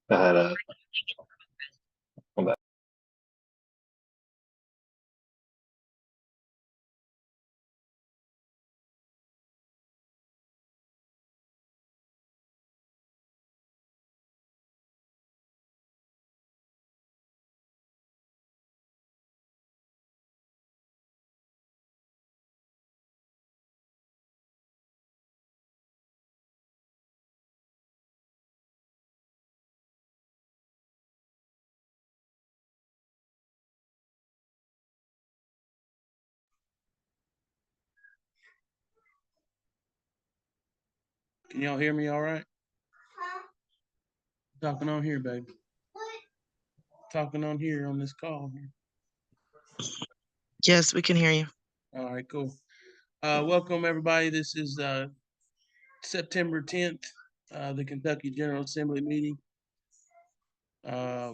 I had a I'm back. Can y'all hear me all right? Talking on here, baby. Talking on here on this call here. Yes, we can hear you. All right, cool. Welcome everybody. This is September 10th, the Kentucky General Assembly meeting. Go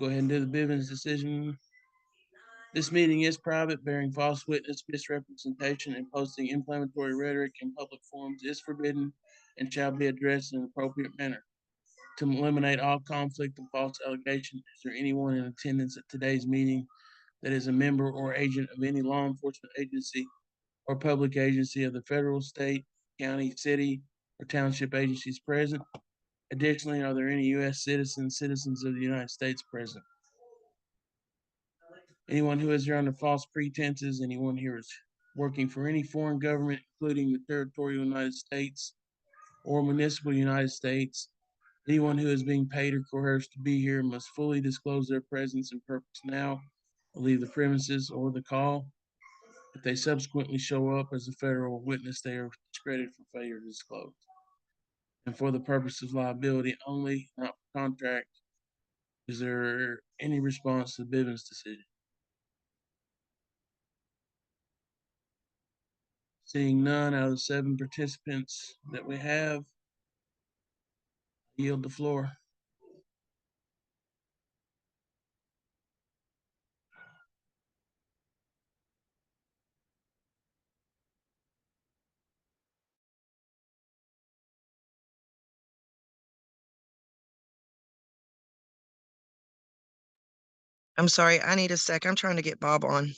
ahead and do the Bivens decision. This meeting is private. Bearing false witness, misrepresentation, and posting inflammatory rhetoric in public forums is forbidden and shall be addressed in an appropriate manner. To eliminate all conflict and false allegation, is there anyone in attendance at today's meeting that is a member or agent of any law enforcement agency or public agency of the federal, state, county, city, or township agencies present? Additionally, are there any U.S. citizens of the United States present? Anyone who is here under false pretenses, anyone here is working for any foreign government, including the territorial United States or municipal United States, anyone who is being paid or coerced to be here must fully disclose their presence and purpose now or leave the premises or the call. If they subsequently show up as a federal witness, they are discredited for failure to disclose. And for the purpose of liability only, not for contract, is there any response to the Bivens decision? Seeing none, out of the 7 participants that we have, I yield the floor. I'm sorry, I need a sec. I'm trying to get Bob on.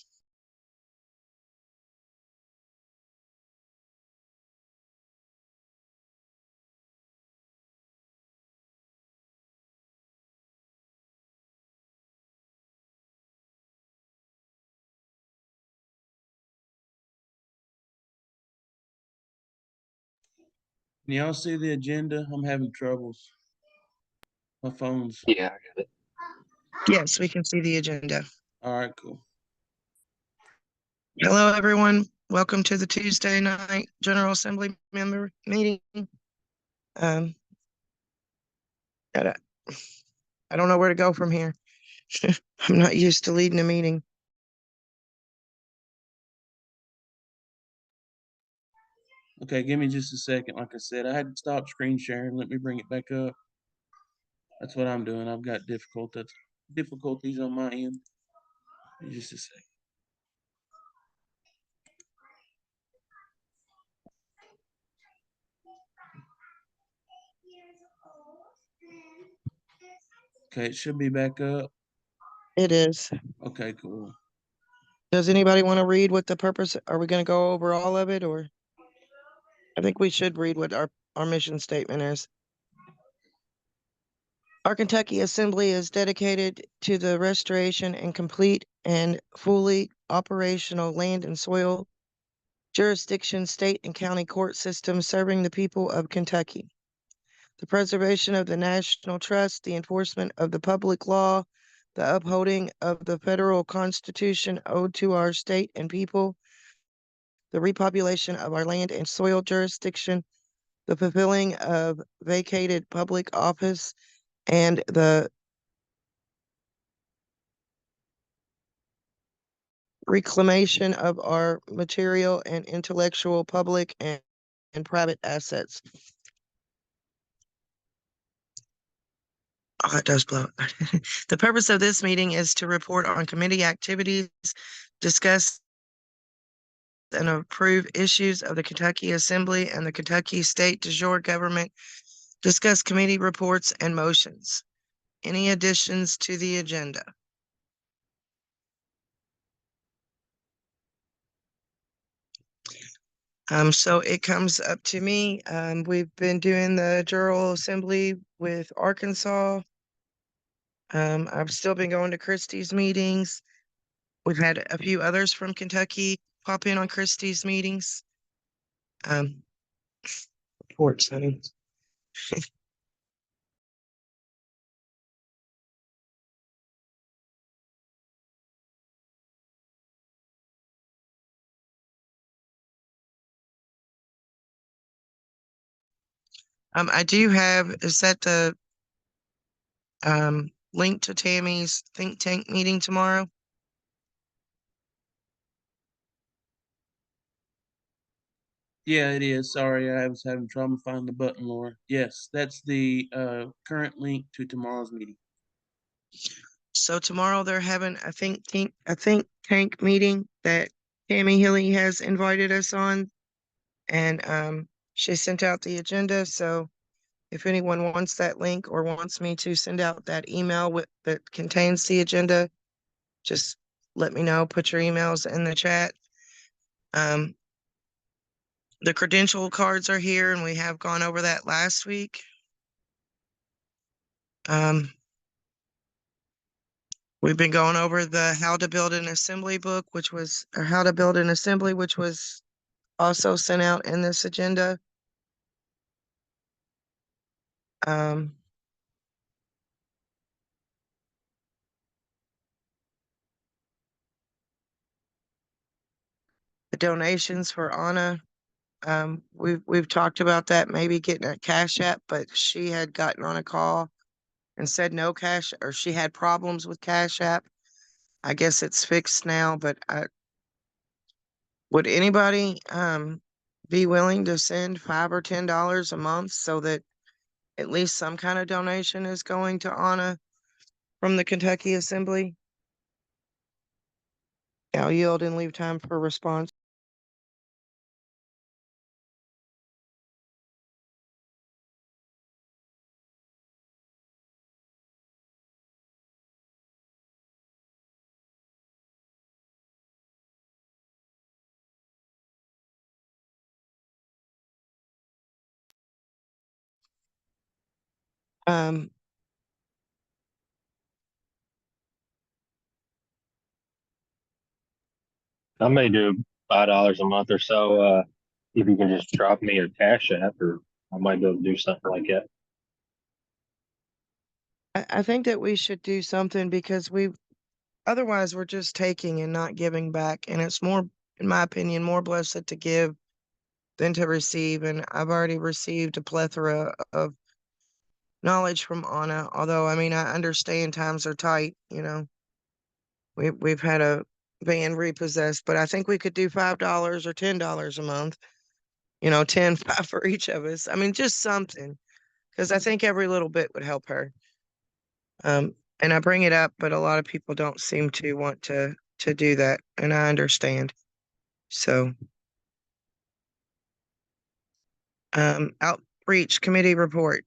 Can y'all see the agenda? I'm having troubles. My phone's. Yeah, I got it. Yes, we can see the agenda. All right, cool. Hello, everyone. Welcome to the Tuesday night General Assembly member meeting. I don't know where to go from here. I'm not used to leading a meeting. Okay, give me just a second. Like I said, I had to stop screen sharing. Let me bring it back up. That's what I'm doing. I've got difficulties on my end. Just a second. Okay, it should be back up. It is. Okay, cool. Does anybody want to read what the purpose? Are we going to go over all of it, or? I think we should read what our mission statement is. Our Kentucky Assembly is dedicated to the restoration and complete and fully operational land and soil jurisdiction, state and county court systems serving the people of Kentucky. The preservation of the national trust, the enforcement of the public law, the upholding of the federal constitution owed to our state and people, the repopulation of our land and soil jurisdiction, the fulfilling of vacated public office, and the reclamation of our material and intellectual public and private assets. Oh, it does blow. The purpose of this meeting is to report on committee activities, discuss and approve issues of the Kentucky Assembly and the Kentucky State de jure government Discuss committee reports and motions. Any additions to the agenda? So it comes up to me. We've been doing the General Assembly with Arkansas. I've still been going to Christie's meetings. We've had a few others from Kentucky pop in on Christie's meetings. Reports, honey. I do have, is that the link to Tammy's think tank meeting tomorrow? Yeah, it is. Sorry, I was having trouble finding the button, Laura. Yes, that's the current link to tomorrow's meeting. So tomorrow they're having a think tank meeting that Tammy Hilly has invited us on. And she sent out the agenda, so if anyone wants that link or wants me to send out that email that contains the agenda, just let me know, put your emails in the chat. The credential cards are here and we have gone over that last week. We've been going over the how to build an assembly book, or how to build an assembly, which was also sent out in this agenda. The donations for Anna. We've talked about that, maybe getting a Cash App, but she had gotten on a call and said no cash, or she had problems with Cash App. I guess it's fixed now, but would anybody be willing to send $5 or $10 a month so that at least some kind of donation is going to Anna from the Kentucky Assembly? I'll yield and leave time for response. Um, I may do $5 a month or so. If you can just drop me a cash app, or I might be able to do something like that. I think that we should do something because otherwise we're just taking and not giving back. And it's more, in my opinion, more blessed to give than to receive. And I've already received a plethora of knowledge from Anna. Although, I mean, I understand times are tight, you know. We've had a van repossessed, but I think we could do $5 or $10 a month. You know, 10, 5 for each of us. I mean, just something, because I think every little bit would help her. And I bring it up, but a lot of people don't seem to want to do that, and I understand. So, outreach committee report.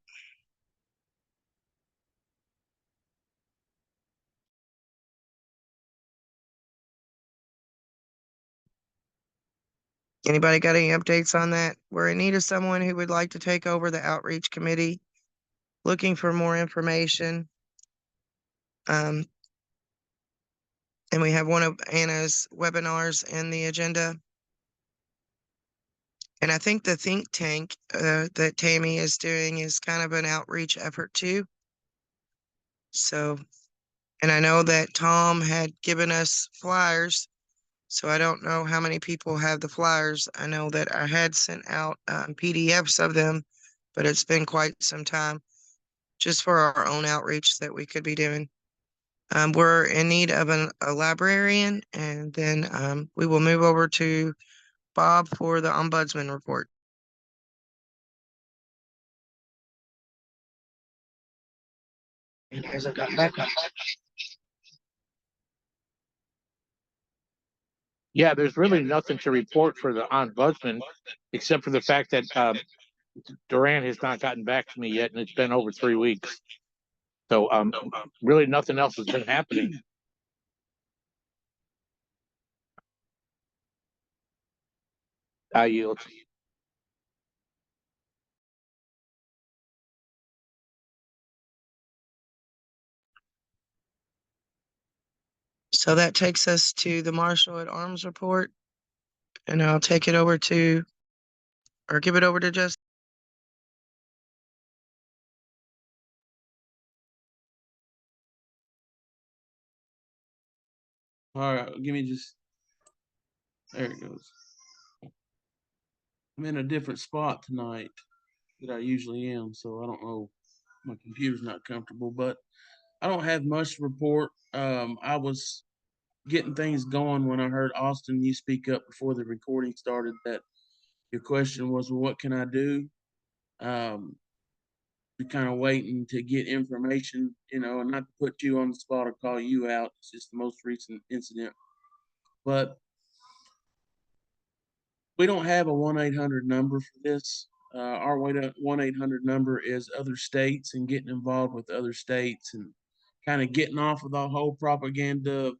Anybody got any updates on that? We're in need of someone who would like to take over the outreach committee, looking for more information. And we have one of Anna's webinars in the agenda. And I think the think tank that Tammy is doing is kind of an outreach effort too. So, and I know that Tom had given us flyers, so I don't know how many people have the flyers. I know that I had sent out PDFs of them, but it's been quite some time just for our own outreach that we could be doing. We're in need of a librarian, and then we will move over to Bob for the ombudsman report. He hasn't gotten back up. Yeah, there's really nothing to report for the ombudsman, except for the fact that Durant has not gotten back to me yet, and it's been over 3 weeks. So, really nothing else has been happening. I yield. So that takes us to the Marshal at Arms report. And I'll take it over to, or give it over to Justin. All right, give me just, there it goes. I'm in a different spot tonight that I usually am, so I don't know. My computer's not comfortable, but I don't have much to report. I was getting things going when I heard Austin, you speak up before the recording started, that your question was, well, what can I do? We're kind of waiting to get information, and not to put you on the spot or call you out. It's just the most recent incident. But we don't have a 1-800 number for this. Our 1-800 number is other states and getting involved with other states and kind of getting off of the whole propaganda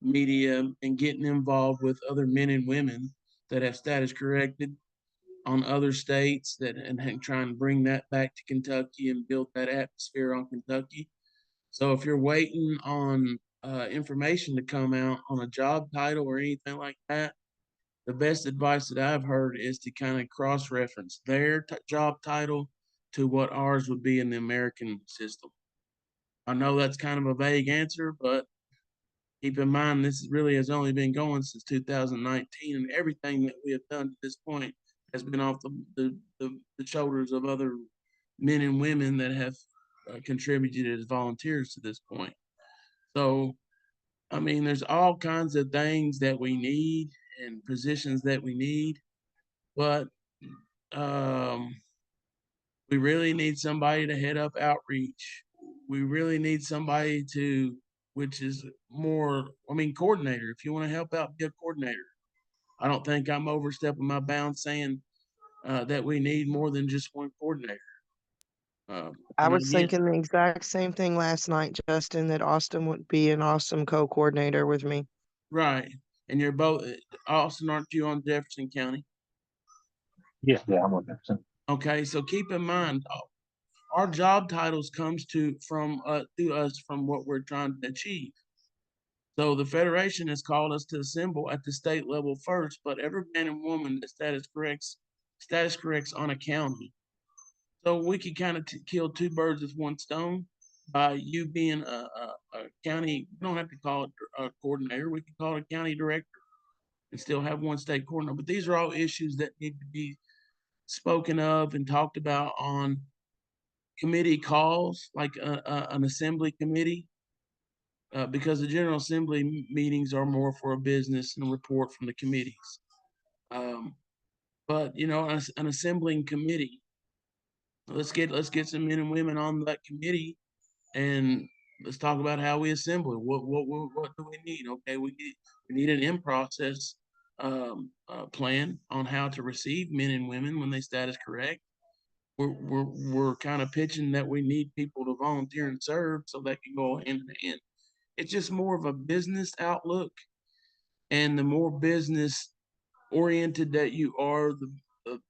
media and getting involved with other men and women that have status corrected on other states and trying to bring that back to Kentucky and build that atmosphere on Kentucky. So if you're waiting on information to come out on a job title or anything like that, the best advice that I've heard is to kind of cross-reference their job title to what ours would be in the American system. I know that's kind of a vague answer, but keep in mind this really has only been going since 2019, and everything that we have done to this point has been off the shoulders of other men and women that have contributed as volunteers to this point. So, I mean, there's all kinds of things that we need and positions that we need, but we really need somebody to head up outreach. We really need somebody to, which is more, I mean, coordinator. If you want to help out, be a coordinator. I don't think I'm overstepping my bounds saying that we need more than just one coordinator. I And was again, thinking the exact same thing last night, Justin, that Austin would be an awesome co-coordinator with me. right. And you're both, Austin, aren't you on Jefferson County? Yeah, I'm on that. Okay, so keep in mind, our job titles comes to us from what we're trying to achieve. So the Federation has called us to assemble at the state level first, but every man and woman that status corrects on a county. So we could kind of kill two birds with one stone by you being a county. We don't have to call it a coordinator. We can call it a county director and still have one state coordinator. But these are all issues that need to be spoken of and talked about on committee calls, like an assembly committee. Because the General Assembly meetings are more for a business and a report from the committees. But an assembling committee. Let's get some men and women on that committee, and let's talk about how we assemble. What do we need? Okay, we need an in-process plan on how to receive men and women when they status correct. We're kind of pitching that we need people to volunteer and serve so that can go hand in hand. It's just more of a business outlook, and the more business oriented that you are, the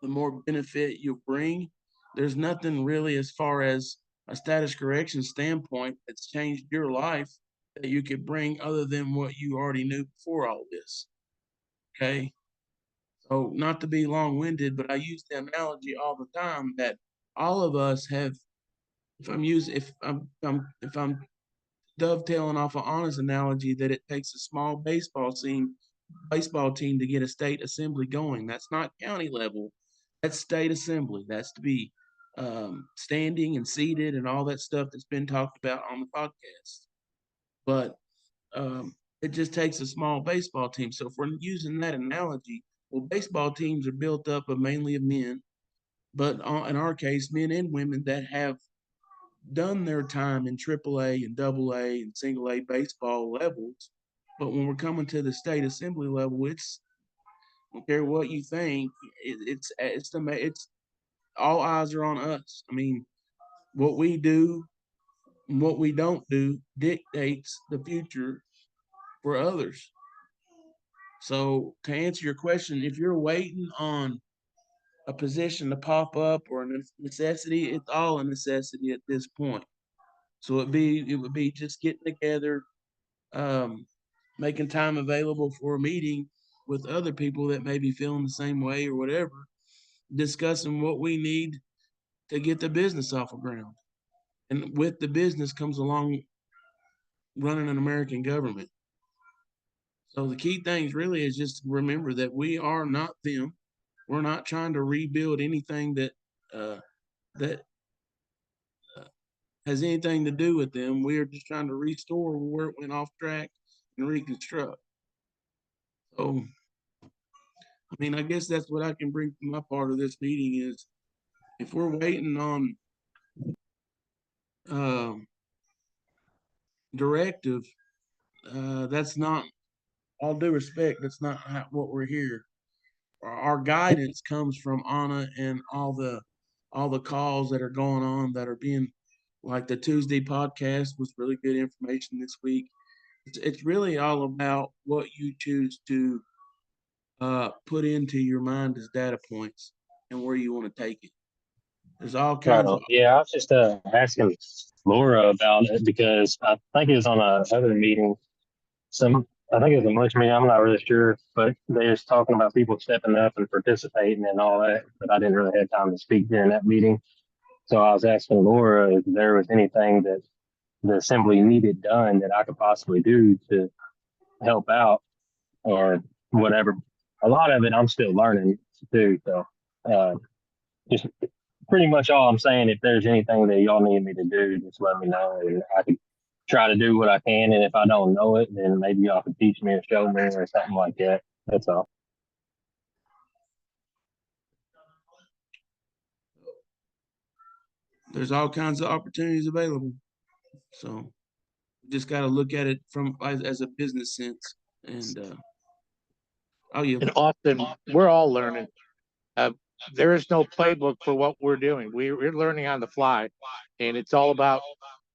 more benefit you bring. There's nothing really as far as a status correction standpoint that's changed your life that you could bring other than what you already knew before all this. Okay. So not to be long-winded, but I use the analogy all the time that all of us have, if I'm dovetailing off an honest analogy, that it takes a small baseball team to get a state assembly going. That's not county level. That's state assembly. That's to be standing and seated and all that stuff that's been talked about on the podcast. But it just takes a small baseball team. So if we're using that analogy, well, baseball teams are built up of mainly of men, but in our case, men and women that have done their time in AAA and AA and single A baseball levels. But when we're coming to the state assembly level, it's, I don't care what you think, it's all eyes are on us. I mean, what we do and what we don't do dictates the future for others. So to answer your question, if you're waiting on a position to pop up or a necessity, it's all a necessity at this point. So it would be just getting together, making time available for a meeting with other people that may be feeling the same way or whatever, discussing what we need to get the business off the ground. And with the business comes along running an American government. So the key things really is just to remember that we are not them. We're not trying to rebuild anything that that has anything to do with them. We are just trying to restore where it went off track and reconstruct. So, I mean, I guess that's what I can bring to my part of this meeting is if we're waiting on directive, that's not, all due respect, that's not what we're here. Our guidance comes from Anna and all the calls that are going on that are being, like the Tuesday podcast was really good information this week. It's really all about what you choose to put into your mind as data points and where you want to take it. There's all Right kinds on. of, Yeah, I was just asking Laura about it because I think it was on a other meeting. I think it was a lunch meeting. I'm not really sure, but they was talking about people stepping up and participating and all that. But I didn't really have time to speak during that meeting. So I was asking Laura if there was anything that the assembly needed done that I could possibly do to help out or whatever. A lot of it I'm still learning too. So just pretty much all I'm saying. If there's anything that y'all need me to do, just let me know, and I can try to do what I can. And if I don't know it, then maybe y'all can teach me or show me or something like that. That's all. there's all kinds of opportunities available. So just got to look at it from as a business sense. And oh yeah, In Austin, we're all learning. There is no playbook for what we're doing. We're learning on the fly, and it's all about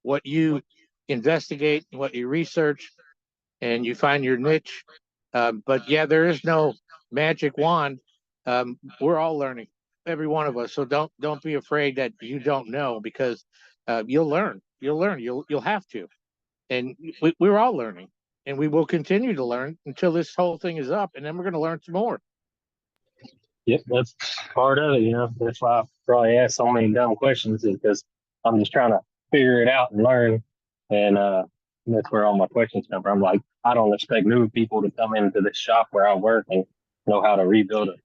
what you investigate, what you research, and you find your niche. But yeah, there is no magic wand. We're all learning, every one of us. So don't be afraid that you don't know, because you'll learn. You'll learn. You'll have to. And we're all learning, and we will continue to learn until this whole thing is up, and then we're going to learn some more. Yep, that's part of it. That's why I probably ask so many dumb questions, is because I'm just trying to figure it out and learn. And that's where all my questions come from. Like, I don't expect new people to come into the shop where I work and know how to rebuild a,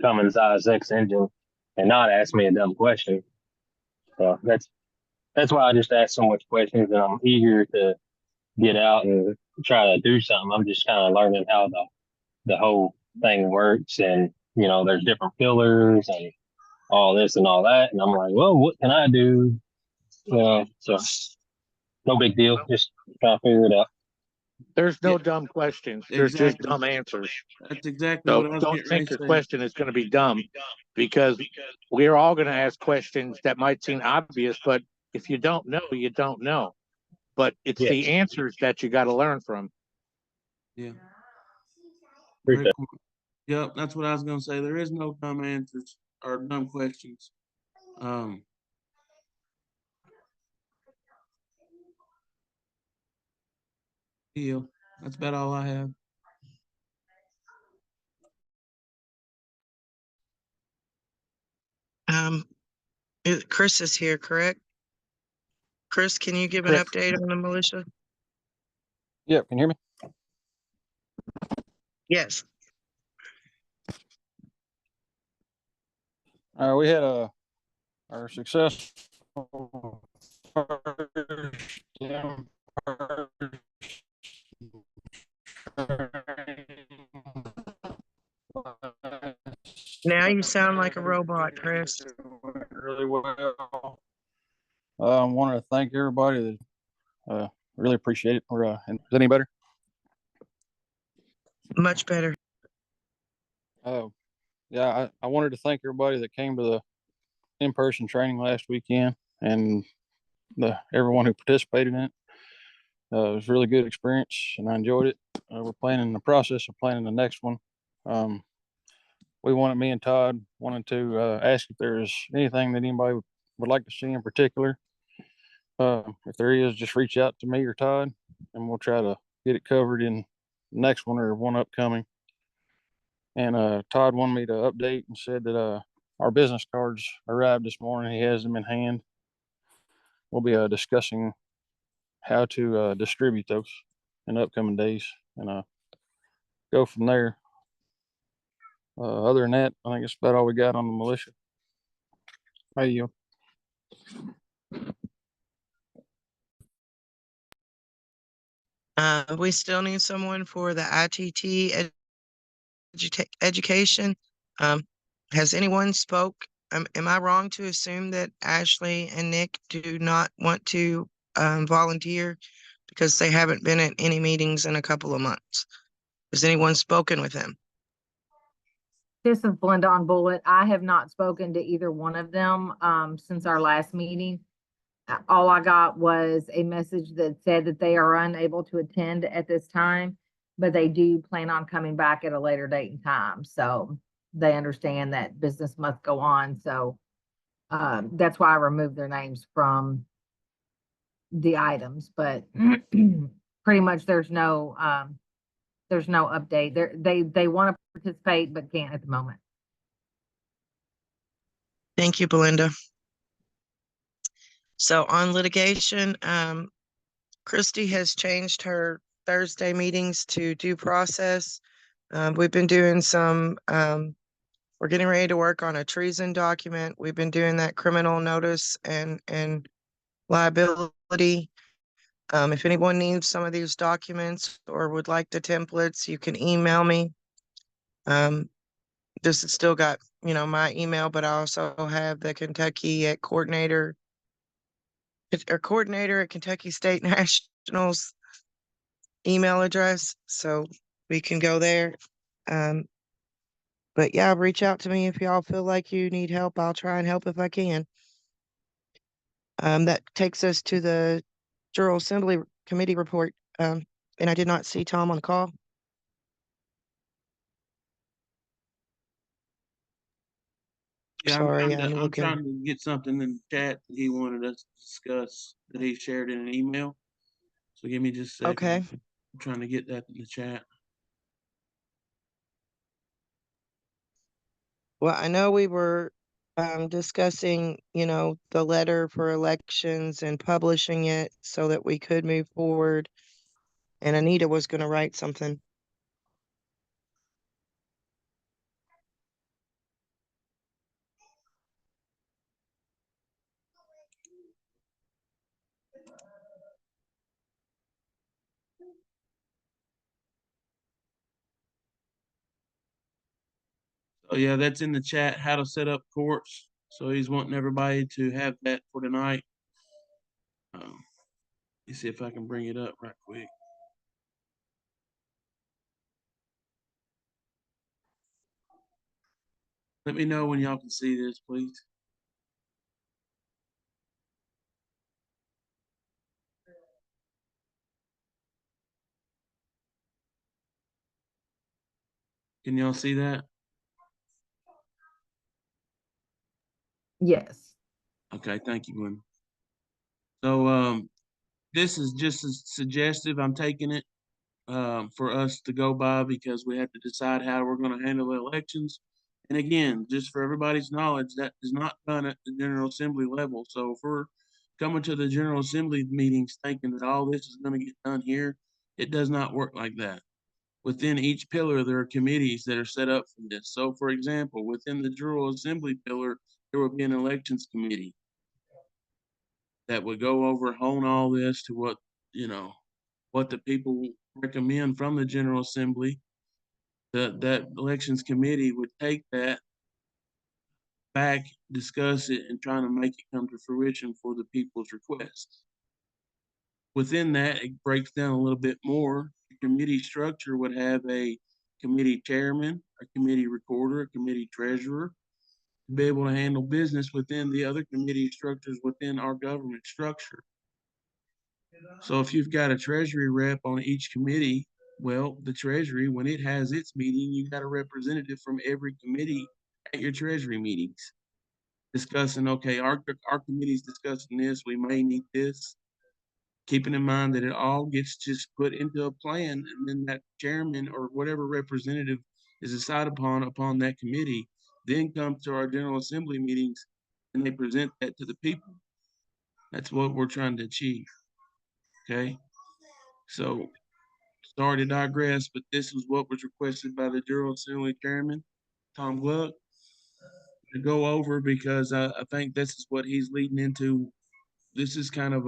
Cummins ISX engine and not ask me a dumb question. So that's why I just ask so much questions, and I'm eager to get out and try to do something. I'm just kind of learning how the whole thing works, and there's different pillars and all this and all that, and I'm like, well, what can I do? So no big deal, just trying to figure it out. There's no Yeah, dumb questions. There's just exactly. dumb answers. That's exactly So what I was don't getting ready think to your say. question is going to be dumb, because we're all going to ask questions that might seem obvious, but if you don't know, you don't know. But it's Yeah, the answers that you got to learn from. Yeah. appreciate Great point. Yep, that's what I was gonna say. There is no dumb answers or dumb questions. Um, deal. That's about all I have. Um, Chris is here, correct? Chris, can you give an Chris. update on the militia? Yep, can you hear me? Yes. We had our successful first Now you sound like a robot, Chris. went really well. Wanted to thank everybody that really appreciate it. Is that any better? Much better. Yeah, I wanted to thank everybody that came to in-person training last weekend, and everyone who participated in it. It was a really good experience, and I enjoyed it. We're planning the process of planning the next one. Me and Todd wanted to ask if there's anything that anybody would like to see in particular. If there is, just reach out to me or Todd, and we'll try to get it covered in the next one or one upcoming. And Todd wanted me to update and said that our business cards arrived this morning. He has them in hand. We'll be discussing how to distribute those in the upcoming days and go from there. Other than that, I think that's about all we got on the militia. How you? We still need someone for the ITT education. Has anyone spoke? Am I wrong to assume that Ashley and Nick do not want to volunteer because they haven't been at any meetings in a couple of months? Has anyone spoken with them? This is Belinda on Bullet. I have not spoken to either one of them since our last meeting. All I got was a message that said that they are unable to attend at this time, but they do plan on coming back at a later date and time. So they understand that business must go on. So that's why I removed their names from the items, but pretty much there's no update. They want to participate, but can't at the moment. Thank you, Belinda. So on litigation, Christy has changed her Thursday meetings to due process. We've been doing some, we're getting ready to work on a treason document. We've been doing that criminal notice and liability. If anyone needs some of these documents or would like the templates, you can email me. This has still got, my email, but I also have the Kentucky coordinator at Kentucky State Nationals email address, so we can go there. But yeah, reach out to me if y'all feel like you need help. I'll try and help if I can. That takes us to the General Assembly Committee report. And I did not see Tom on the call. Yeah, Sorry, I'm looking. trying to get something in the chat that he wanted us to discuss that he shared in an email. So give me just a second. Okay. I'm trying to get that in the chat. Well, I know we were discussing, the letter for elections and publishing it so that we could move forward. And Anita was going to write something. So yeah, that's in the chat, how to set up courts. So he's wanting everybody to have that for tonight. Let me see if I can bring it up right quick. Let me know when y'all can see this, please. Can y'all see that? Yes. Okay, thank you, Gwen. So this is just as suggestive. I'm taking it for us to go by because we have to decide how we're going to handle the elections. And again, just for everybody's knowledge, that is not done at the General Assembly level. So if we're coming to the General Assembly meetings thinking that all this is going to get done here, it does not work like that. Within each pillar, there are committees that are set up for this. So for example, within the General Assembly pillar, there will be an elections committee that would go over, hone all this to what, what the people recommend from the General Assembly. That elections committee would take that back, discuss it, and trying to make it come to fruition for the people's requests. Within that, it breaks down a little bit more. The committee structure would have a committee chairman, a committee recorder, a committee treasurer, be able to handle business within the other committee structures within our government structure. So if you've got a treasury rep on each committee, well, the treasury, when it has its meeting, you've got a representative from every committee at your treasury meetings discussing, okay, our committee's discussing this, we may need this. Keeping in mind that it all gets just put into a plan, and then that chairman or whatever representative is decided upon that committee, then comes to our General Assembly meetings and they present that to the people. That's what we're trying to achieve. Okay. So sorry to digress, but this was what was requested by the General Assembly Chairman, Tom Gluck, to go over, because I think this is what he's leading into. This is kind of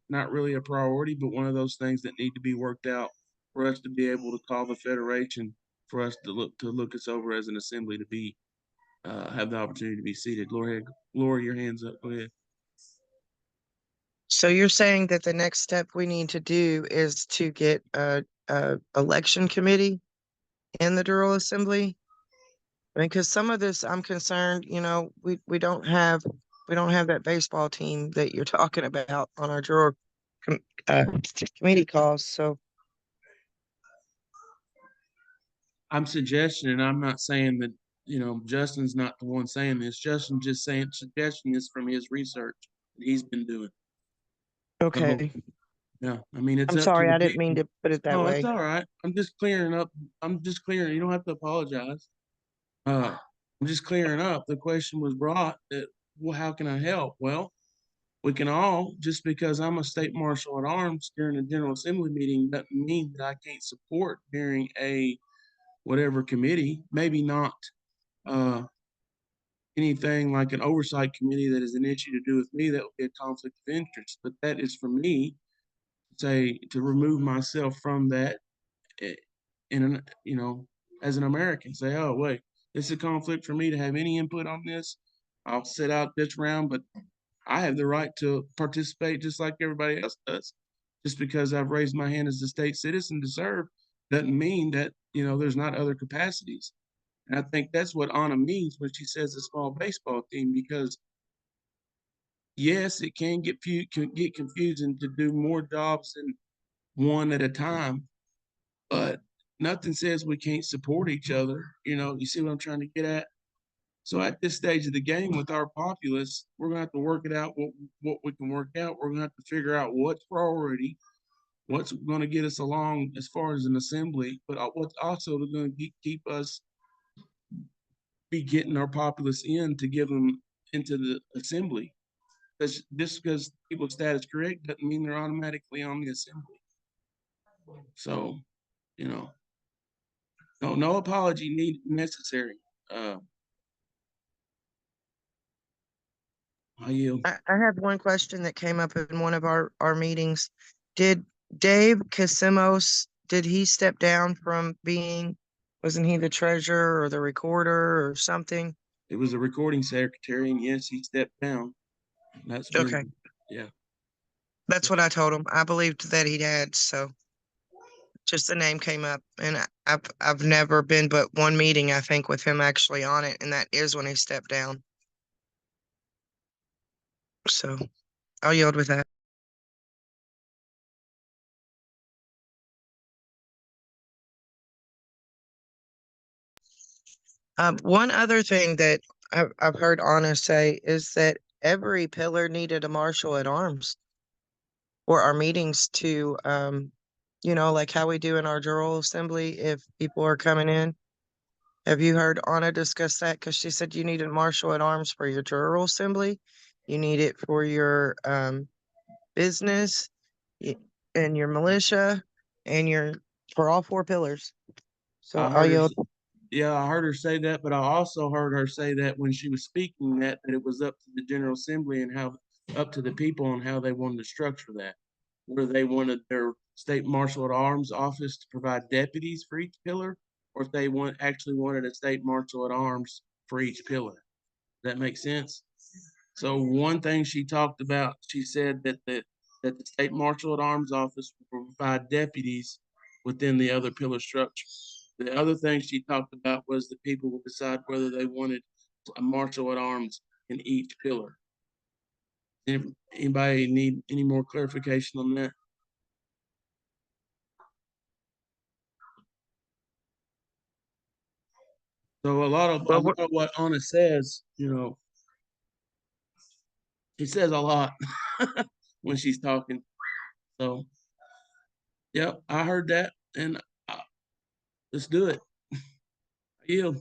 not really a priority, but one of those things that need to be worked out for us to be able to call the Federation, for us to look us over as an assembly, to be have the opportunity to be seated. Laura, your hands up. Go ahead. So you're saying that the next step we need to do is to get a election committee in the General Assembly? I mean, because some of this, I'm concerned, we don't have that baseball team that you're talking about on our committee calls. So I'm suggesting, and I'm not saying that, Justin's not the one saying this. Justin just suggesting this from his research that he's been doing. okay, Yeah, I mean, it's I'm up sorry, to the I didn't mean people. to put it that No, way. it's all right. I'm just clearing up. I'm just clearing. You don't have to apologize. I'm just clearing up. The question was brought that, well, how can I help? Well, we can all, just because I'm a state marshal at arms during a General Assembly meeting doesn't mean that I can't support during a whatever committee. Maybe not anything like an oversight committee that is an issue to do with me, that would be a conflict of interest. But that is for me, say, to remove myself from that as an American. Say, oh, wait, it's a conflict for me to have any input on this. I'll sit out this round, but I have the right to participate just like everybody else does. Just because I've raised my hand as a state citizen to serve doesn't mean that, there's not other capacities. And I think that's what Anna means when she says a small baseball team, because yes, it can get confusing to do more jobs than one at a time, but nothing says we can't support each other. You see what I'm trying to get at? So at this stage of the game with our populace, we're gonna have to work it out, what we can work out. We're gonna have to figure out what's priority, what's gonna get us along as far as an assembly, but what's also gonna keep us be getting our populace in to give them into the assembly. Because just because people's status correct doesn't mean they're automatically on the assembly. So, no apology necessary. I yield. I have one question that came up in one of our meetings. Did Dave Casimos, did he step down from wasn't he the treasurer or the recorder or something? It was a recording secretary, and yes, he stepped down. That's been, Okay. Yeah. That's what I told him. I believed that he had, so just the name came up, and I've never been but one meeting, I think, with him actually on it, and that is when he stepped down. So I'll yield with that. One other thing that I've heard Anna say is that every pillar needed a marshal at arms for our meetings to, like how we do in our General Assembly if people are coming in. Have you heard Anna discuss that? Because she said you need a marshal at arms for your General Assembly. You need it for your business and your militia and for all four pillars. So I'll yield. Yeah, I heard her say that, but I also heard her say that when she was speaking that it was up to the General Assembly and up to the people on how they wanted to structure that. Whether they wanted their state marshal at arms office to provide deputies for each pillar, or if they actually wanted a state marshal at arms for each pillar. Does that make sense? So one thing she talked about, she said that the state marshal at arms office will provide deputies within the other pillar structure. The other thing she talked about was the people will decide whether they wanted a marshal at arms in each pillar. Anybody need any more clarification on that? So a lot of what Anna says, she says a lot when she's talking. So, yep, I heard that, and let's do it. I yield.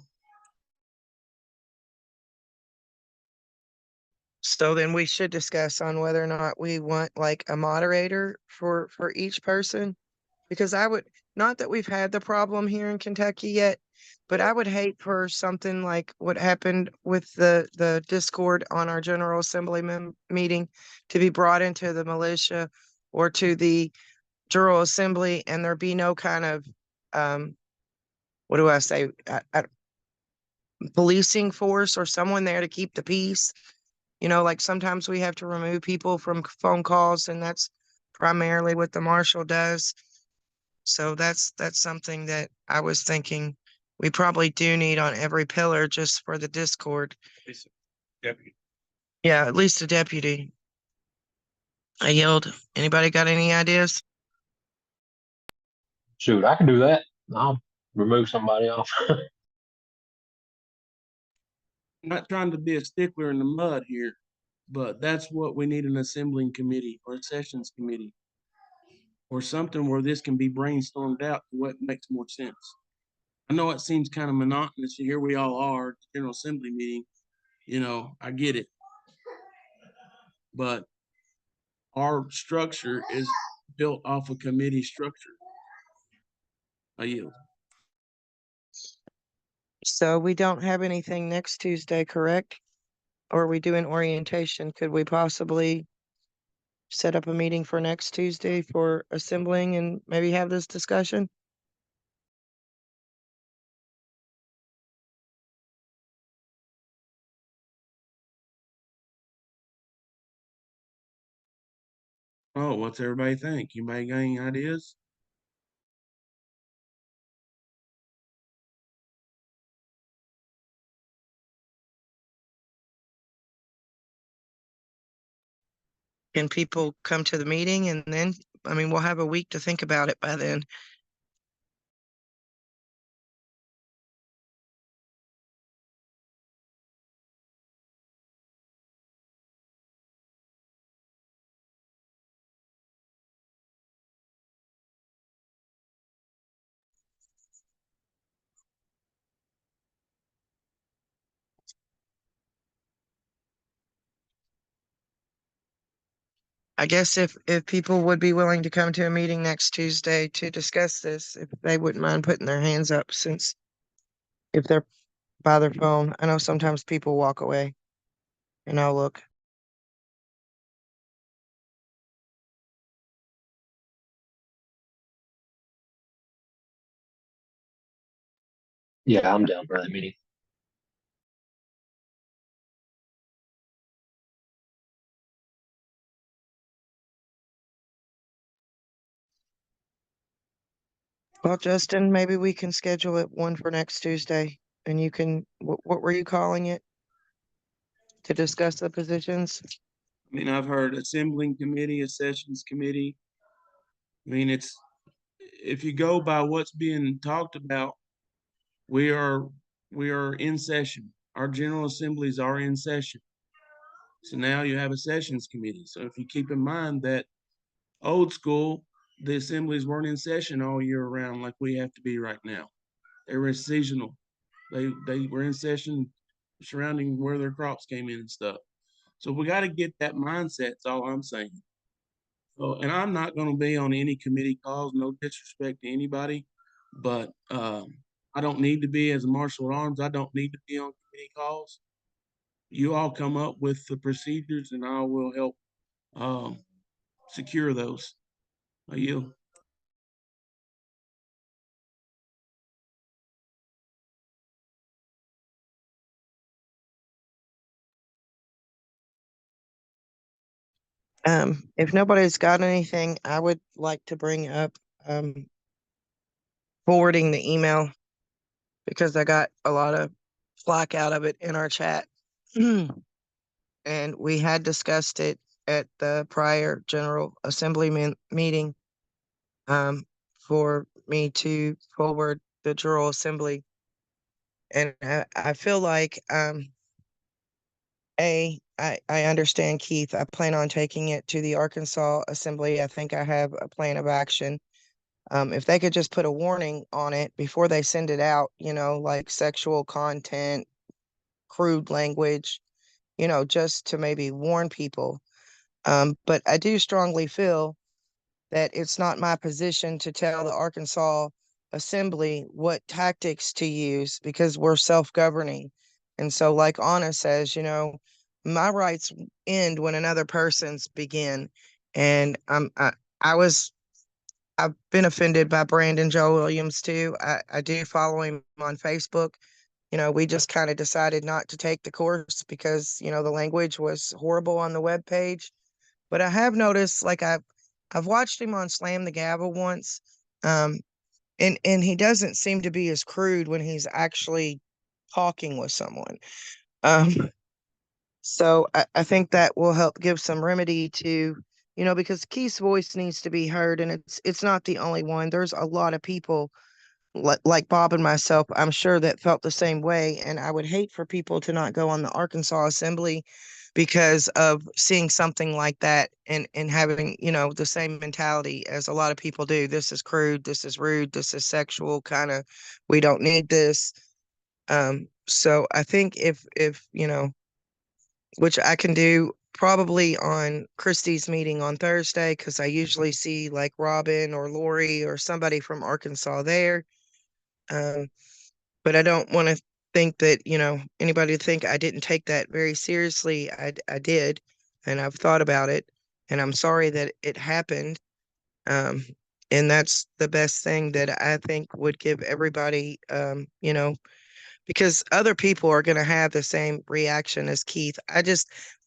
So then we should discuss on whether or not we want like a moderator for each person. Because I would, not that we've had the problem here in Kentucky yet, but I would hate for something like what happened with the Discord on our General Assembly meeting to be brought into the militia or to the General Assembly and there be no kind of, what do I say? Policing force or someone there to keep the peace. Like sometimes we have to remove people from phone calls and that's primarily what the marshal does. So that's something that I was thinking we probably do need on every pillar just for the Discord. Deputy. Yeah, at least a deputy. I yelled. Anybody got any ideas? Shoot, I can do that. I'll remove somebody off. Not trying to be a stickler in the mud here, but that's what we need, an assembling committee or a sessions committee. Or something where this can be brainstormed out to what makes more sense. I know it seems kind of monotonous. Here we all are, at the General Assembly meeting. I get it. But our structure is built off a committee structure. I yield. So we don't have anything next Tuesday, correct? Or are we doing orientation? Could we possibly set up a meeting for next Tuesday for assembling and maybe have this discussion? Oh, what's everybody think? You might got any ideas? Can people come to the meeting and then, we'll have a week to think about it by then. I guess if people would be willing to come to a meeting next Tuesday to discuss this, if they wouldn't mind putting their hands up since if they're by their phone, I know sometimes people walk away and I'll look. Yeah, I'm down for that meeting. Well, Justin, maybe we can schedule it one for next Tuesday and you can, what were you calling it? To discuss the positions? I've heard assembling committee, a sessions committee. If you go by what's being talked about, we are in session. Our general assemblies are in session. So now you have a sessions committee. So if you keep in mind that old school, the assemblies weren't in session all year round like we have to be right now. They were seasonal. They were in session surrounding where their crops came in and stuff. So we got to get that mindset. That's all I'm saying. So, and I'm not going to be on any committee calls, no disrespect to anybody, but I don't need to be as a marshal at arms. I don't need to be on committee calls. You all come up with the procedures and I will help secure those. I yield. If nobody's got anything, I would like to bring up, forwarding the email because I got a lot of slack out of it in our chat. And we had discussed it at the prior General Assembly meeting for me to forward the General Assembly. And I feel like, I understand, Keith. I plan on taking it to the Arkansas Assembly. I think I have a plan of action. If they could just put a warning on it before they send it out, like sexual content, crude language, just to maybe warn people. But I do strongly feel that it's not my position to tell the Arkansas Assembly what tactics to use because we're self-governing. And so, like Anna says, my rights end when another person's begin. And I've been offended by Brandon Joe Williams too. I do follow him on Facebook. We just kind of decided not to take the course because, the language was horrible on the webpage. But I have noticed, like I've watched him on Slam the Gavel once, and he doesn't seem to be as crude when he's actually talking with someone. So I think that will help give some remedy to, because Keith's voice needs to be heard, and it's not the only one. There's a lot of people like Bob and myself, I'm sure, that felt the same way. And I would hate for people to not go on the Arkansas Assembly because of seeing something like that and having, the same mentality as a lot of people do. This is crude, this is rude, this is sexual, kind of, we don't need this. So I think if, which I can do probably on Christie's meeting on Thursday, because I usually see like Robin or Lori or somebody from Arkansas there. But I don't want to think that, anybody think I didn't take that very seriously. I did, and I've thought about it, and I'm sorry that it happened. Um, and that's the best thing that I think would give everybody, because other people are going to have the same reaction as Keith.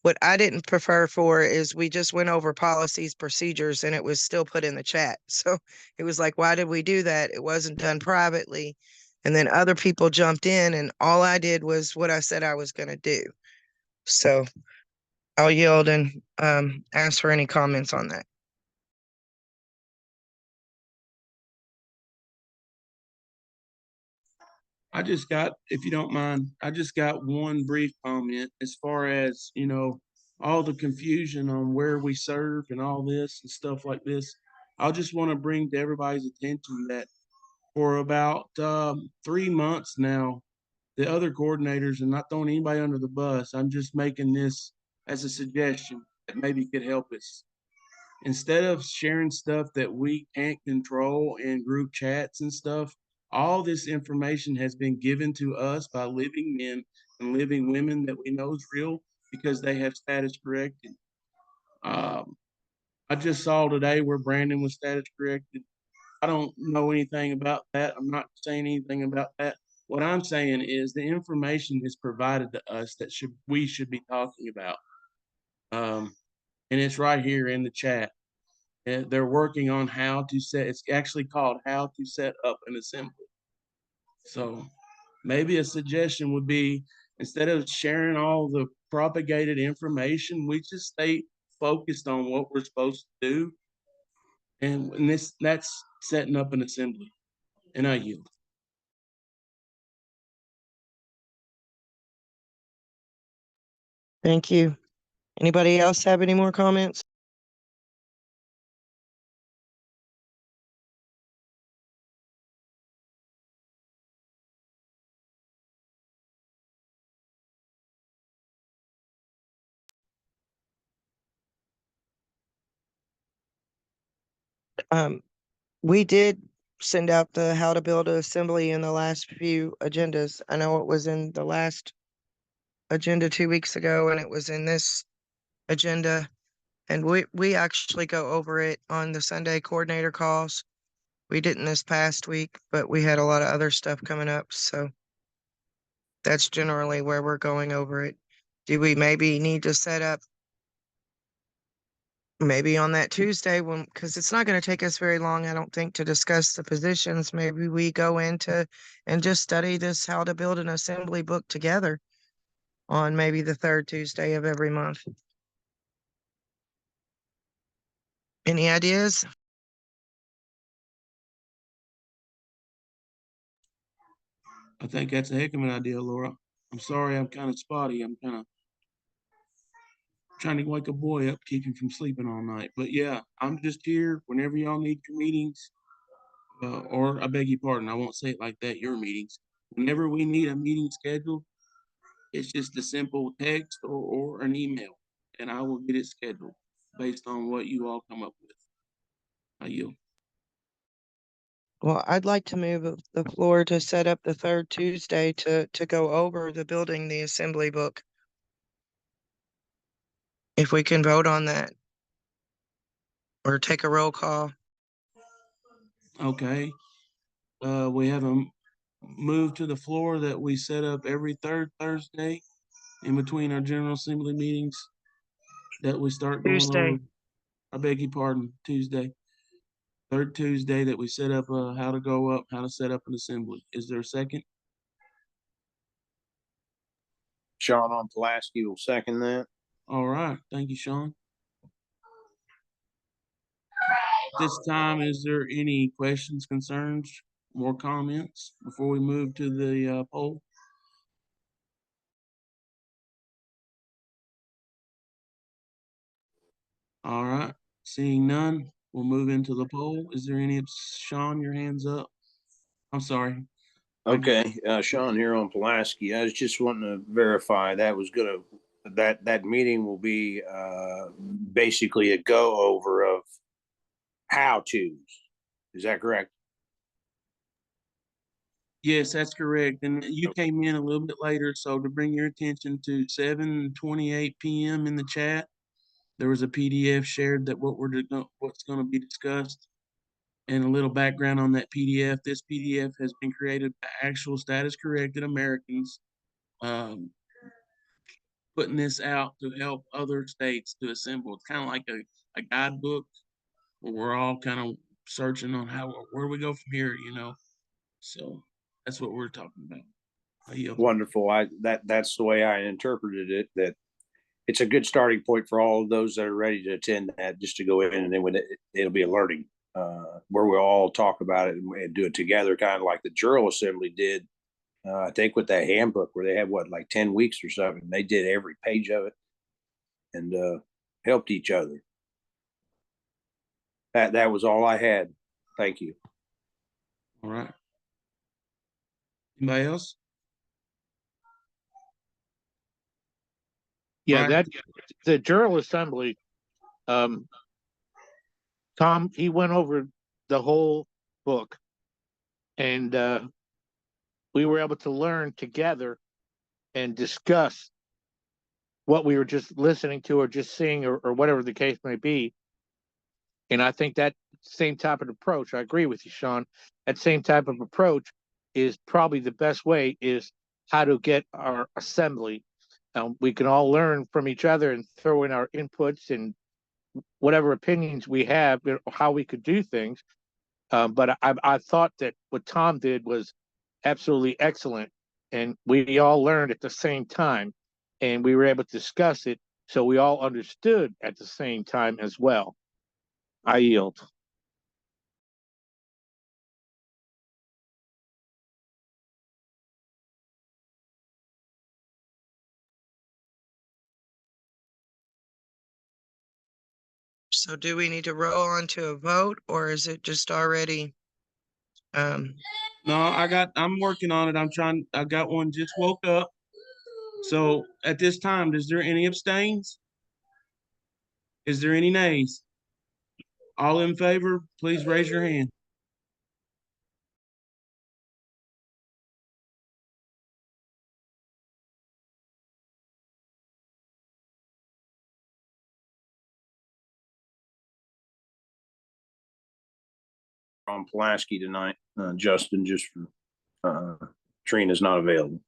What I didn't prefer for is we just went over policies, procedures, and it was still put in the chat. So it was like, why did we do that? It wasn't done privately. And then other people jumped in, and all I did was what I said I was going to do. So I'll yield and ask for any comments on that. If you don't mind, I just got one brief comment as far as, all the confusion on where we serve and all this and stuff like this. I just want to bring to everybody's attention that for about 3 months now, the other coordinators, and not throwing anybody under the bus, I'm just making this as a suggestion that maybe could help us. Instead of sharing stuff that we can't control in group chats and stuff, all this information has been given to us by living men and living women that we know is real because they have status corrected. I just saw today where Brandon was status corrected. I don't know anything about that. I'm not saying anything about that. What I'm saying is the information is provided to us that we should be talking about. And it's right here in the chat. And they're working on it's actually called how to set up an assembly. So maybe a suggestion would be, instead of sharing all the propagated information, we just stay focused on what we're supposed to do. And that's setting up an assembly. And I yield. Thank you. Anybody else have any more comments? We did send out the how to build an assembly in the last few agendas. I know it was in the last agenda 2 weeks ago, and it was in this agenda. And we actually go over it on the Sunday coordinator calls. We didn't this past week, but we had a lot of other stuff coming up. So that's generally where we're going over it. Do we maybe need to set up maybe on that Tuesday when, because it's not going to take us very long, I don't think, to discuss the positions. Maybe we go into and just study this, how to build an assembly book together on maybe the third Tuesday of every month. Any ideas? I think that's a heck of an idea, Laura. I'm sorry, I'm kind of spotty. I'm kind of trying to wake a boy up, keep him from sleeping all night. But yeah, I'm just here whenever y'all need your meetings. Or I beg your pardon, I won't say it like that, your meetings. Whenever we need a meeting scheduled, it's just a simple text or an email, and I will get it scheduled based on what you all come up with. I yield. Well, I'd like to move the floor to set up the third Tuesday to go over the building the assembly book. If we can vote on that. Or take a roll call. Okay. We have a move to the floor that we set up every third Thursday in between our General Assembly meetings, that we start going Tuesday. over. I beg your pardon, Tuesday. Third Tuesday that we set up how to go up, how to set up an assembly. Is there a second? Sean on Pulaski will second that. All right. Thank you, Sean. This time, is there any questions, concerns, more comments before we move to the poll? All right. Seeing none, we'll move into the poll. Is there any, Sean, your hand's up? I'm sorry. Okay, Sean here on Pulaski. I was just wanting to verify that was that meeting will be basically a go over of how to's. Is that correct? Yes, that's correct. And you came in a little bit later, so to bring your attention to 7:28 PM in the chat, there was a PDF shared that what's going to be discussed. And a little background on that PDF. This PDF has been created by actual status corrected Americans, putting this out to help other states to assemble. It's kind of like a guidebook where we're all kind of searching on where we go from here, So that's what we're talking about. Wonderful. That's the way I interpreted it, that it's a good starting point for all of those that are ready to attend that, just to go in, and then it'll be a learning where we'll all talk about it and do it together, kind of like the General Assembly did. I think with that handbook where they had like 10 weeks or something, they did every page of it and helped each other. That was all I had. Thank you. All right. Anybody else? Yeah, Right. the General Assembly, Tom, he went over the whole book, and we were able to learn together and discuss what we were just listening to or just seeing or whatever the case may be. And I think that same type of approach, I agree with you, Sean, that same type of approach is probably the best way, is how to get our assembly. We can all learn from each other and throw in our inputs and whatever opinions we have, how we could do things. But I thought that what Tom did was absolutely excellent. And we all learned at the same time, and we were able to discuss it. So we all understood at the same time as well. I yield. So do we need to roll on to a vote, or is it just already? No, I'm working on it. I got one just woke up. So at this time, is there any abstains? Is there any nays? All in favor, please raise your hand. On Pulaski tonight, Justin, just for Trina's not available.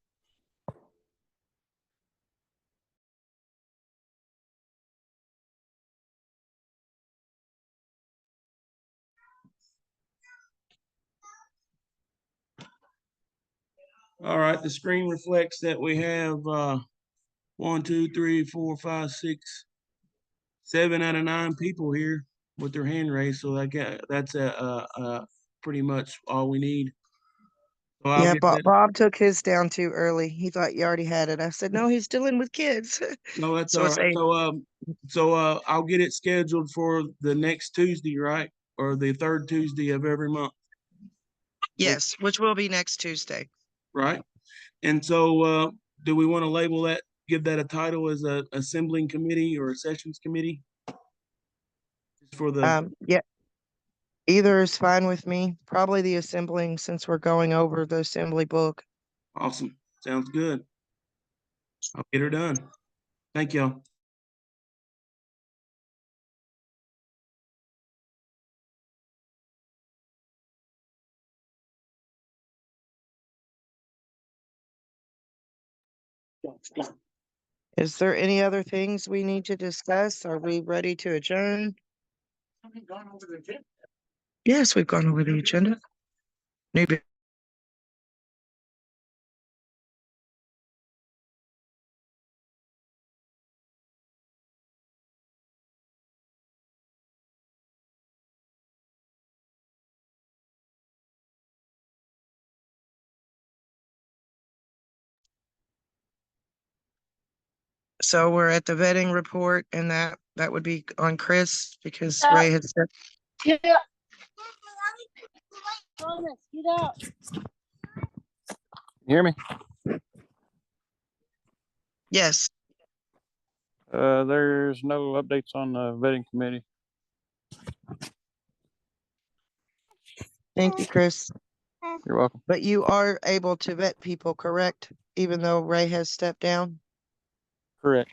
All right, the screen reflects that we have 1, 2, 3, 4, 5, 6, 7 out of 9 people here with their hand raised. So that's pretty much all we need. So I'll Yeah, get Bob, that. Bob took his down too early. He thought you already had it. I said, no, he's still in with kids. No, that's So all it's right. 8. So I'll get it scheduled for the next Tuesday, right? Or the third Tuesday of every month, Yes, which will be next Tuesday. right? And so do we want to label that, give that a title as a assembling committee or a sessions committee? Just for the, Yeah, either is fine with me. Probably the assembling, since we're going over the assembly book. awesome. Sounds good. I'll get her done. Thank y'all. Is there any other things we need to discuss? Are we ready to adjourn? Yes, we've gone over the agenda. New bu- So we're at the vetting report, and that would be on Chris because Ray had said, You hear me? yes. There's no updates on the vetting committee. Thank you, Chris. You're welcome. But you are able to vet people, correct? Even though Ray has stepped down? Correct.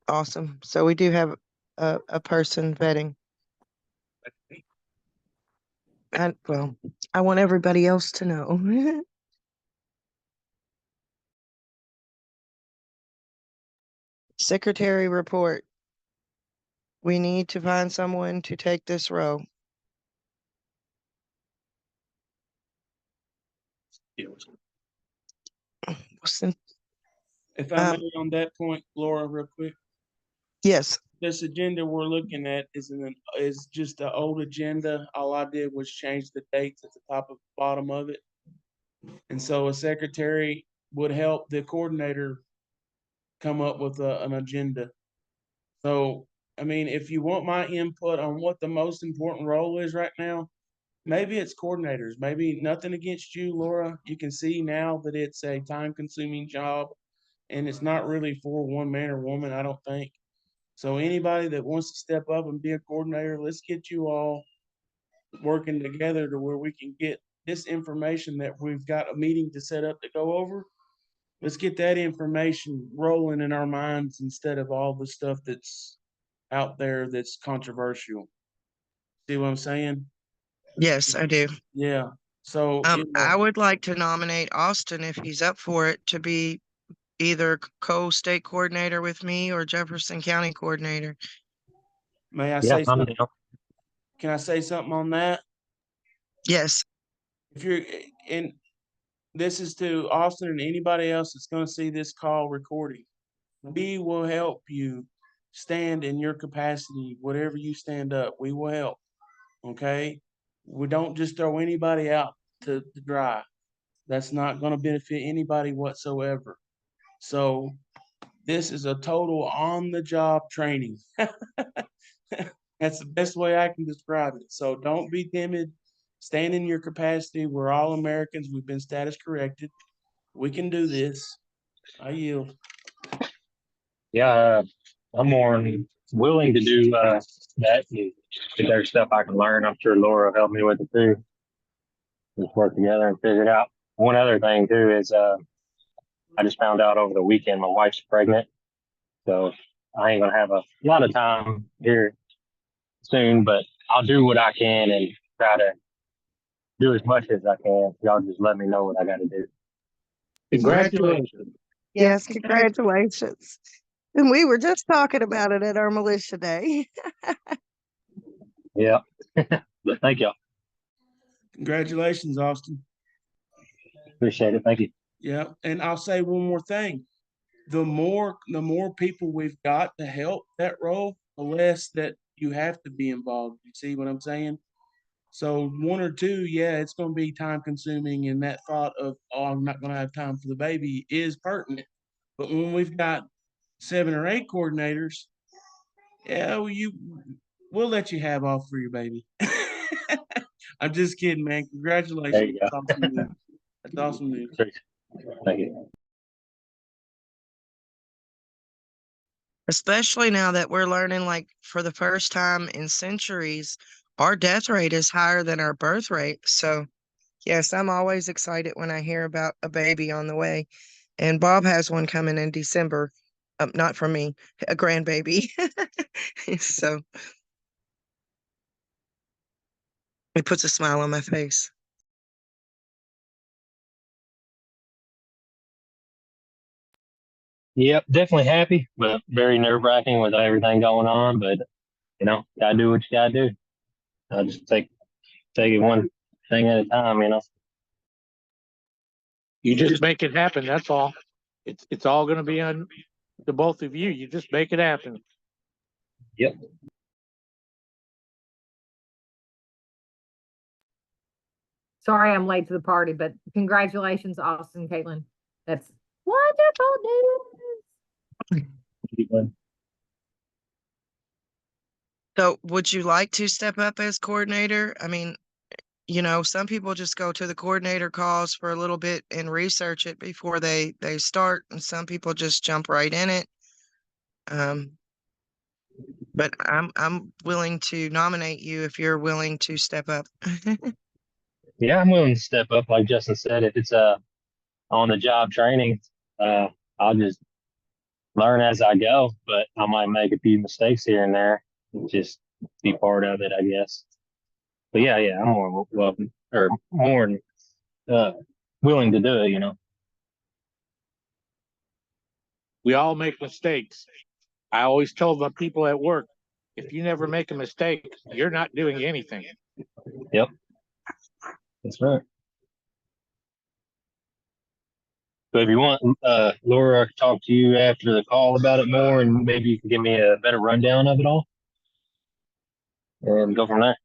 Awesome. So we do have a person vetting. And well, I want everybody else to know. Secretary report. We need to find someone to take this role. Sin- If I may Um, on that point, Laura, real quick. Yes, This agenda we're looking at is just the old agenda. All I did was change the dates at the top of the bottom of it. And so a secretary would help the coordinator come up with an agenda. So, I mean, if you want my input on what the most important role is right now, maybe it's coordinators. Maybe nothing against you, Laura. You can see now that it's a time-consuming job, and it's not really for one man or woman, I don't think. So anybody that wants to step up and be a coordinator, let's get you all working together to where we can get this information that we've got a meeting to set up to go over. Let's get that information rolling in our minds instead of all the stuff that's out there that's controversial. See what I'm saying? yes, I do. Yeah. So, I would like to nominate Austin if he's up for it to be either co-state coordinator with me or Jefferson County coordinator. may I Yeah, say I'm something? down. Can I say something on that? Yes, If you're, and this is to Austin and anybody else that's gonna see this call recording. We will help you stand in your capacity, whatever you stand up, we will help. Okay? We don't just throw anybody out to dry. That's not gonna benefit anybody whatsoever. So this is a total on-the-job training. That's the best way I can describe it. So don't be timid. Stand in your capacity. We're all Americans. We've been status corrected. We can do this. I yield. Yeah, I'm more than willing to do that. If there's stuff I can learn, I'm sure Laura will help me with it too. Just work together and figure it out. One other thing too is I just found out over the weekend my wife's pregnant, so I ain't gonna have a lot of time here soon. But I'll do what I can and try to do as much as I can. Y'all just let me know what I got to do. Congratulations. yes, congratulations. And we were just talking about it at our militia day. Yeah, but thank y'all. Congratulations, Austin. Appreciate it. Thank you. Yeah, and I'll say one more thing. The more people we've got to help that role, the less that you have to be involved. You see what I'm saying? So one or two, yeah, it's going to be time consuming, and that thought of, oh, I'm not going to have time for the baby is pertinent. But when we've got 7 or 8 coordinators, yeah, we'll let you have off for your baby. I'm just kidding, man. There Congratulations. you go. That's awesome news. That's awesome news. Thank you. Especially now that we're learning, like, for the first time in centuries, our death rate is higher than our birth rate. So, yes, I'm always excited when I hear about a baby on the way. And Bob has one coming in December. Not from me, a grandbaby. So it puts a smile on my face. Yep, definitely happy, but very nerve wracking with everything going on. But gotta do what you gotta do. I'll just take it one thing at a time. You just make it happen. That's all. It's all going to be on the both of you. You just make it happen. Yep. Sorry I'm late to the party, but congratulations, Austin, Caitlin. That's wonderful news. So would you like to step up as coordinator? I mean, some people just go to the coordinator calls for a little bit and research it before they start, and some people just jump right in it. But I'm willing to nominate you if you're willing to step up. Yeah, I'm willing to step up. Like Justin said, if it's on the job training, I'll just learn as I go. But I might make a few mistakes here and there. And just be part of it, I guess. But yeah, I'm more welcome or more willing to do it. We all make mistakes. I always tell the people at work, if you never make a mistake, you're not doing anything. Yep, that's right. So if you want, Laura, I can talk to you after the call about it more, and maybe you can give me a better rundown of it all, and go from there.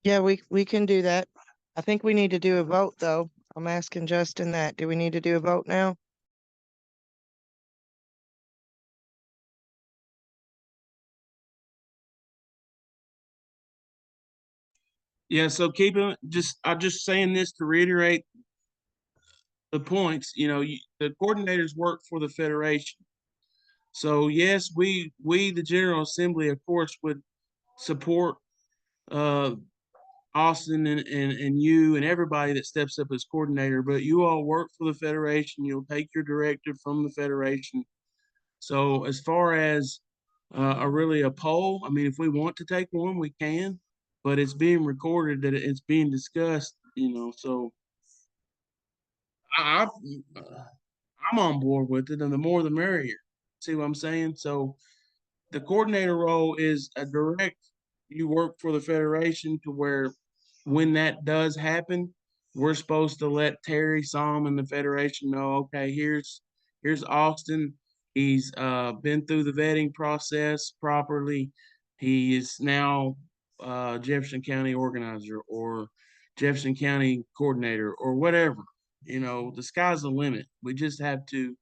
Yeah, we can do that. I think we need to do a vote, though. I'm asking Justin that. Do we need to do a vote now? Yeah, so I'm just saying this to reiterate the points. The coordinators work for the Federation. So yes, we the General Assembly, of course, would support Austin and you and everybody that steps up as coordinator, but you all work for the Federation. You'll take your directive from the Federation. So as far as a poll, I mean, if we want to take one, we can, but it's being recorded that it's being discussed, so I, I'm on board with it, and the more the merrier. See what I'm saying? So the coordinator role is a direct, you work for the Federation to where when that does happen, we're supposed to let Terry Psalm and the Federation know, okay, here's Austin. He's been through the vetting process properly. He is now Jefferson County organizer or Jefferson County coordinator or whatever. The sky's the limit. We just have to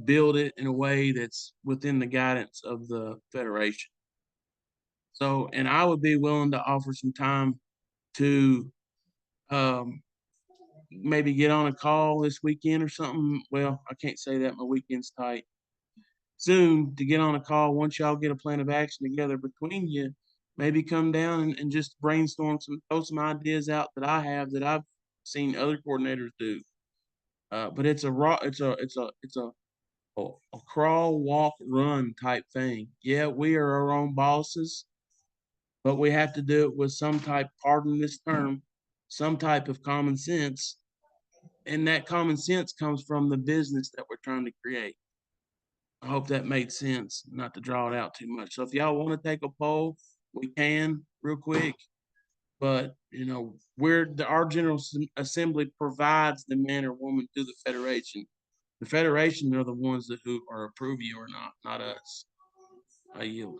build it in a way that's within the guidance of the Federation. So, and I would be willing to offer some time to maybe get on a call this weekend or something. Well, I can't say that, my weekend's tight. Soon to get on a call once y'all get a plan of action together between you, maybe come down and just brainstorm throw some ideas out that I have that I've seen other coordinators do. But it's a crawl, walk, run type thing. Yeah, we are our own bosses, but we have to do it with some type, pardon this term, some type of common sense. And that common sense comes from the business that we're trying to create. I hope that made sense, not to draw it out too much. So if y'all want to take a poll, we can real quick. but you know, our General Assembly provides the man or woman to the Federation. The Federation are the ones that who are approve you or not us. I yield.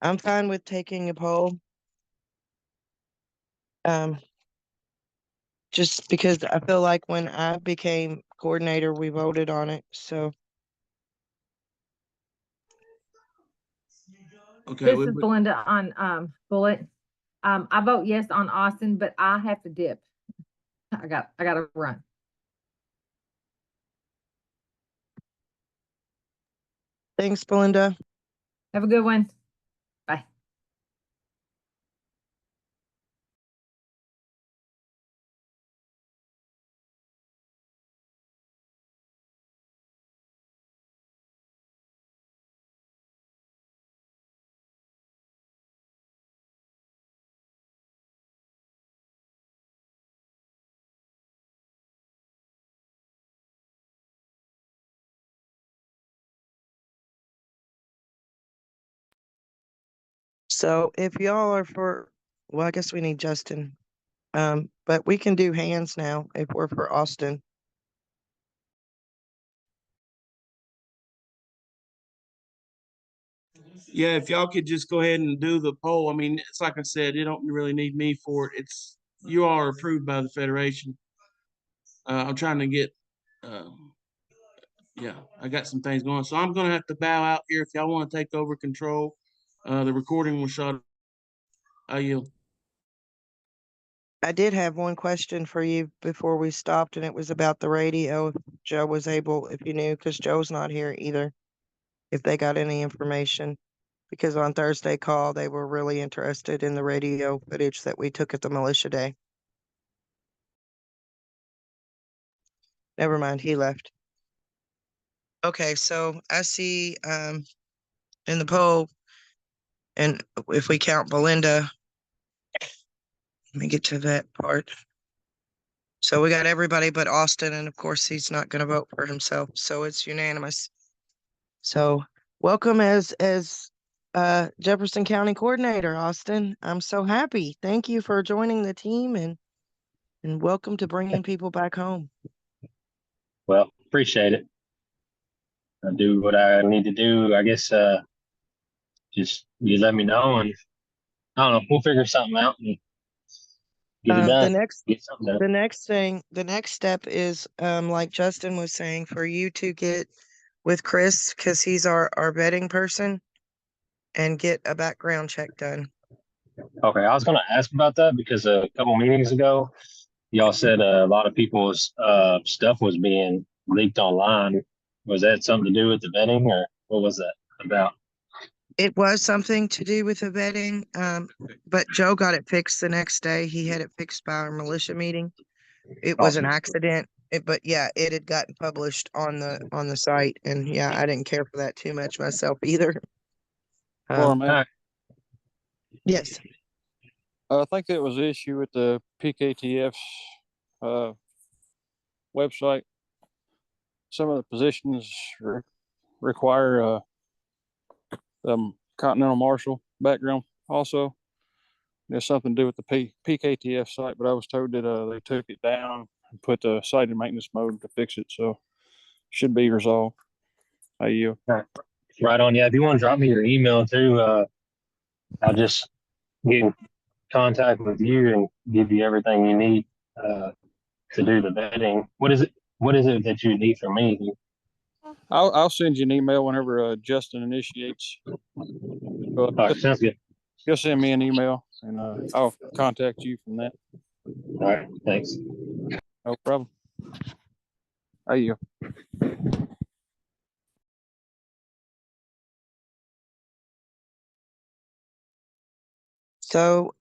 I'm fine with taking a poll. Just because I feel like when I became coordinator, we voted on it, so. Okay, This is Belinda on, Bullet. I vote yes on Austin, but I have to dip. I gotta run. Thanks, Belinda. Have a good one. Bye. So if y'all are for, well, I guess we need Justin. But we can do hands now if we're for Austin. Yeah, if y'all could just go ahead and do the poll. I mean, it's like I said, you don't really need me for it. It's you all are approved by the Federation. I'm trying to get, yeah, I got some things going, so I'm gonna have to bow out here. If y'all want to take over control, the recording was shut. I yield. I did have one question for you before we stopped, and it was about the radio. If Joe was able, if you knew, because Joe's not here either, if they got any information. Because on Thursday call, they were really interested in the radio footage that we took at the militia day. Never mind, he left. Okay, so I see in the poll, and if we count Belinda, let me get to that part. So we got everybody but Austin, and of course he's not going to vote for himself, so it's unanimous. So welcome as Jefferson County Coordinator, Austin. I'm so happy. Thank you for joining the team and welcome to bringing people back home. Well, appreciate it. I do what I need to do. I guess just you let me know, and I don't know. We'll figure something out and get it The done. next Get something done. the next step is like Justin was saying, for you to get with Chris, because he's our vetting person, and get a background check done. Okay, I was going to ask about that because a couple meetings ago, y'all said a lot of people's stuff was being leaked online. Was that something to do with the vetting, or what was that about? It was something to do with the vetting, but Joe got it fixed the next day. He had it fixed by our militia meeting. It was an Awesome. accident, but yeah, it had gotten published on the site, and yeah, I didn't care for that too much myself either. Laura, Um, man, Alright. yes, I think that was the issue with the PKTF's website. Some of the positions require Continental Marshal background also. There's something to do with the PKTF site, but I was told that they took it down and put the site in maintenance mode to fix it, so should be resolved. I yield. Right on. Yeah, if you want to drop me your email too, I'll just get in contact with you and give you everything you need to do the vetting. What is it? What is it that you need from me? I'll send you an email whenever Justin initiates. All right, sounds good. He'll send me an email and I'll contact you from that. All right, thanks. No problem. I yield. so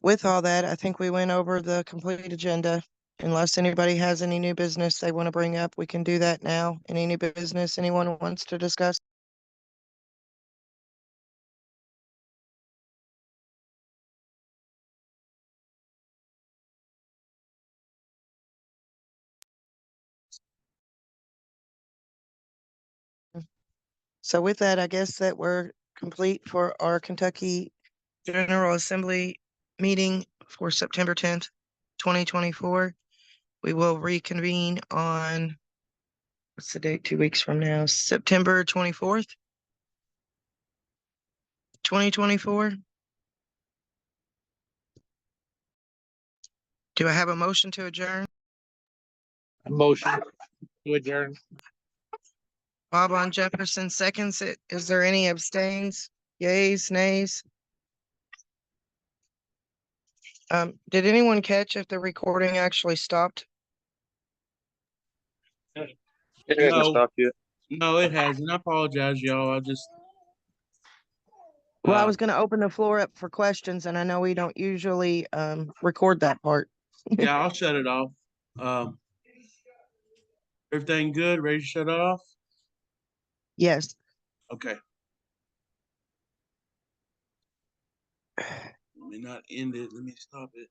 with all that, I think we went over the complete agenda. Unless anybody has any new business they want to bring up, we can do that now. Any new business anyone wants to discuss? So with that, I guess that we're complete for our Kentucky General Assembly meeting for September 10th, 2024. We will reconvene on, what's the date? 2 weeks from now, September 24th, 2024. Do I have a motion to adjourn? A motion to adjourn. Bob on Jefferson seconds it. Is there any abstains? Yays, nays? Did anyone catch if the recording actually stopped? It No. hasn't stopped yet. No, it hasn't. I apologize, y'all. I just. Well, I uh, was gonna open the floor up for questions, and I know we don't usually record that part. Yeah, I'll shut it off. Everything good? Ready to shut off? Yes. Okay. Let me not end it. Let me stop it.